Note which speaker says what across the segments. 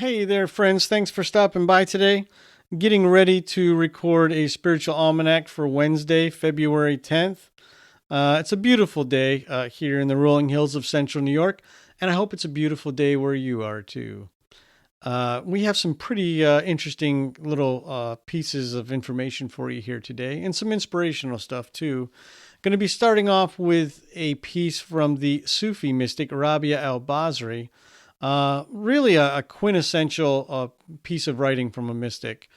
Speaker 1: Hey there, friends. Thanks for stopping by today. Getting ready to record a spiritual almanac for Wednesday, February 10th. It's a beautiful day here in the rolling hills of central New York, and I hope it's a beautiful day where you are too. We have some pretty interesting little pieces of information for you here today, and some inspirational stuff too. Going to be starting off with a piece from the Sufi mystic Rabia al Basri. Really a quintessential piece of writing from a mystic.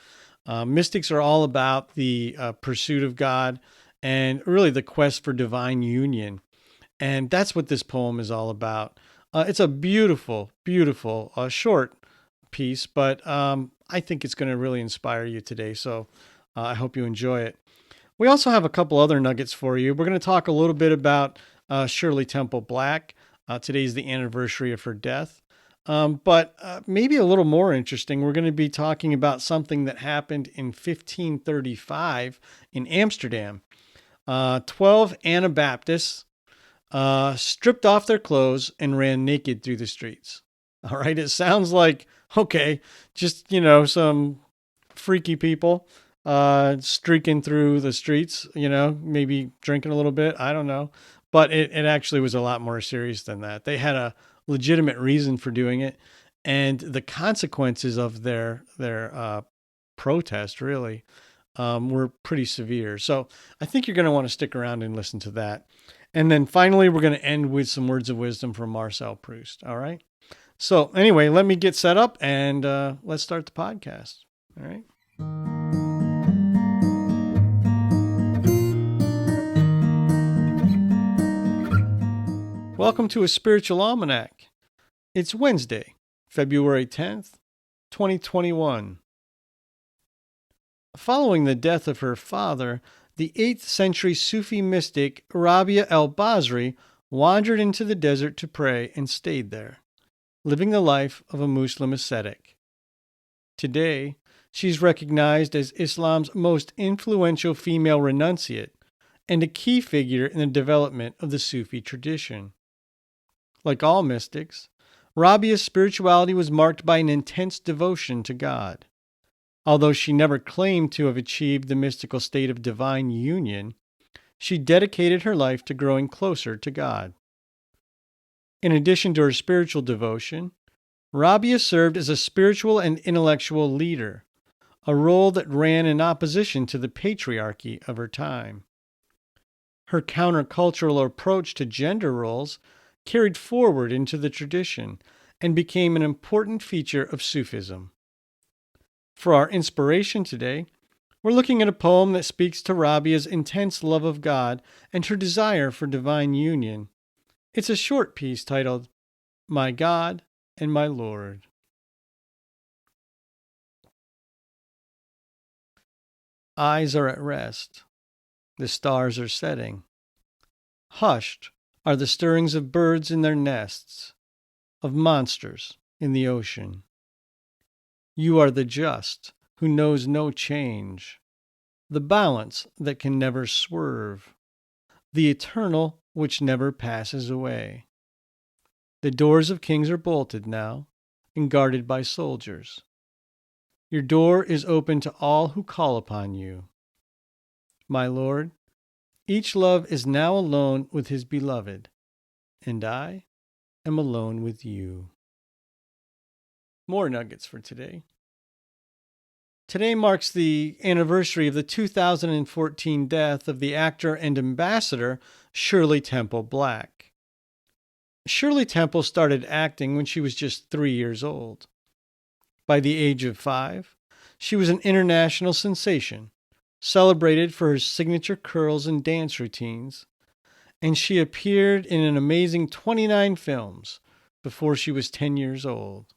Speaker 1: Mystics are all about the pursuit of God and really the quest for divine union. And that's what this poem is all about. It's a beautiful, beautiful, short piece, but I think it's going to really inspire you today. So I hope you enjoy it. We also have a couple other nuggets for you. We're going to talk a little bit about Shirley Temple Black. Today's the anniversary of her death. But maybe a little more interesting, we're going to be talking about something that happened in 1535 in Amsterdam. 12 Anabaptists stripped off their clothes and ran naked through the streets. All right, it sounds like, okay, just, some freaky people streaking through the streets, maybe drinking a little bit. I don't know. But it actually was a lot more serious than that. They had a legitimate reason for doing it, and the consequences of their protest really were pretty severe. So I think you're going to want to stick around and listen to that. And then finally, we're going to end with some words of wisdom from Marcel Proust. All right. So anyway, let me get set up and let's start the podcast. All right. Welcome to a spiritual almanac. It's Wednesday, February 10th, 2021. Following the death of her father, the 8th century Sufi mystic Rabia al Basri wandered into the desert to pray and stayed there, living the life of a Muslim ascetic. Today, she's recognized as Islam's most influential female renunciate and a key figure in the development of the Sufi tradition. Like all mystics, Rabia's spirituality was marked by an intense devotion to God. Although she never claimed to have achieved the mystical state of divine union, she dedicated her life to growing closer to God. In addition to her spiritual devotion, Rabia served as a spiritual and intellectual leader, a role that ran in opposition to the patriarchy of her time. Her countercultural approach to gender roles carried forward into the tradition and became an important feature of Sufism. For our inspiration today, we're looking at a poem that speaks to Rabia's intense love of God and her desire for divine union. It's a short piece titled, My God and My Lord. Eyes are at rest. The stars are setting. Hushed are the stirrings of birds in their nests, of monsters in the ocean. You are the just, who knows no change, the balance that can never swerve, the eternal which never passes away. The doors of kings are bolted now and guarded by soldiers. Your door is open to all who call upon you. My Lord, each love is now alone with his beloved, and I am alone with you. More nuggets for today. Today marks the anniversary of the 2014 death of the actor and ambassador Shirley Temple Black. Shirley Temple started acting when she was just 3 years old. By the age of 5, she was an international sensation, celebrated for her signature curls and dance routines, and she appeared in an amazing 29 films before she was 10 years old.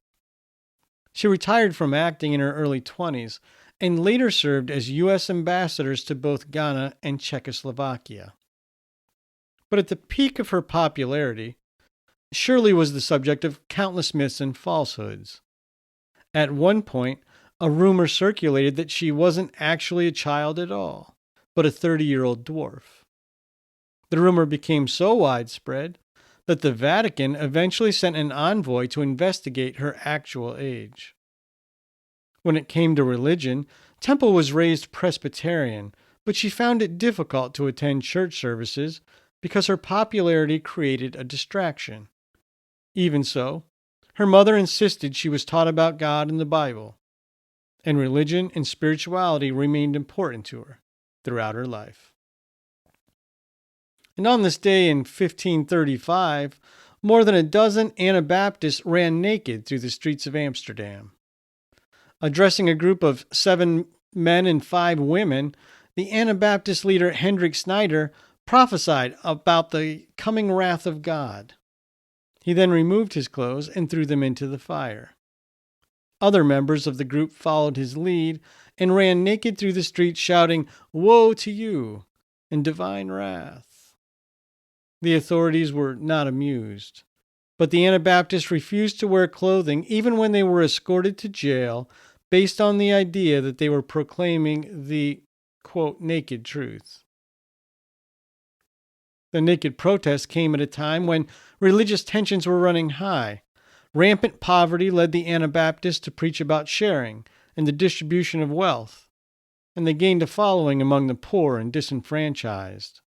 Speaker 1: She retired from acting in her early 20s and later served as U.S. ambassadors to both Ghana and Czechoslovakia. But at the peak of her popularity, Shirley was the subject of countless myths and falsehoods. At one point, a rumor circulated that she wasn't actually a child at all, but a 30-year-old dwarf. The rumor became so widespread that the Vatican eventually sent an envoy to investigate her actual age. When it came to religion, Temple was raised Presbyterian, but she found it difficult to attend church services because her popularity created a distraction. Even so, her mother insisted she was taught about God and the Bible, and religion and spirituality remained important to her throughout her life. And on this day in 1535, more than a dozen Anabaptists ran naked through the streets of Amsterdam. Addressing a group of 7 men and 5 women, the Anabaptist leader Hendrik Snyder prophesied about the coming wrath of God. He then removed his clothes and threw them into the fire. Other members of the group followed his lead and ran naked through the streets shouting, "Woe to you!" and divine wrath. The authorities were not amused, but the Anabaptists refused to wear clothing even when they were escorted to jail based on the idea that they were proclaiming the, quote, naked truth. The naked protest came at a time when religious tensions were running high. Rampant poverty led the Anabaptists to preach about sharing and the distribution of wealth, and they gained a following among the poor and disenfranchised.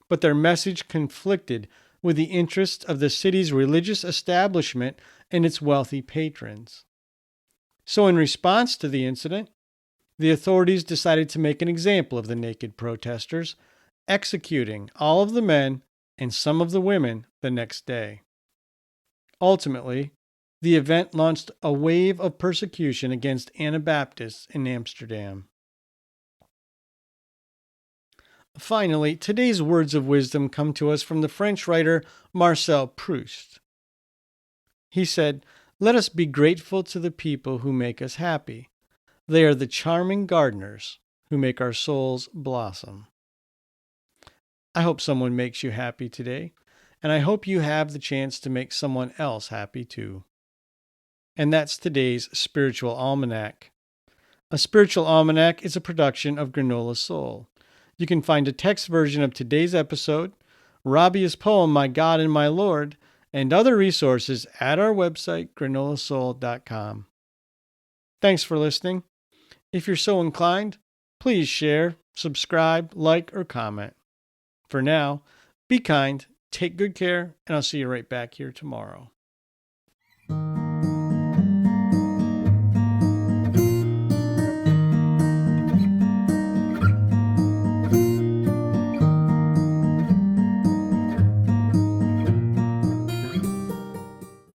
Speaker 1: But their message conflicted with the interests of the city's religious establishment and its wealthy patrons. So in response to the incident, the authorities decided to make an example of the naked protesters, executing all of the men and some of the women the next day. Ultimately, the event launched a wave of persecution against Anabaptists in Amsterdam. Finally, today's words of wisdom come to us from the French writer Marcel Proust. He said, "Let us be grateful to the people who make us happy. They are the charming gardeners who make our souls blossom." I hope someone makes you happy today, and I hope you have the chance to make someone else happy too. And that's today's Spiritual Almanac. A Spiritual Almanac is a production of Granola Soul. You can find a text version of today's episode, Rabia's poem, My God and My Lord, and other resources at our website, granolasoul.com. Thanks for listening. If you're so inclined, please share, subscribe, like, or comment. For now, be kind, take good care, and I'll see you right back here tomorrow.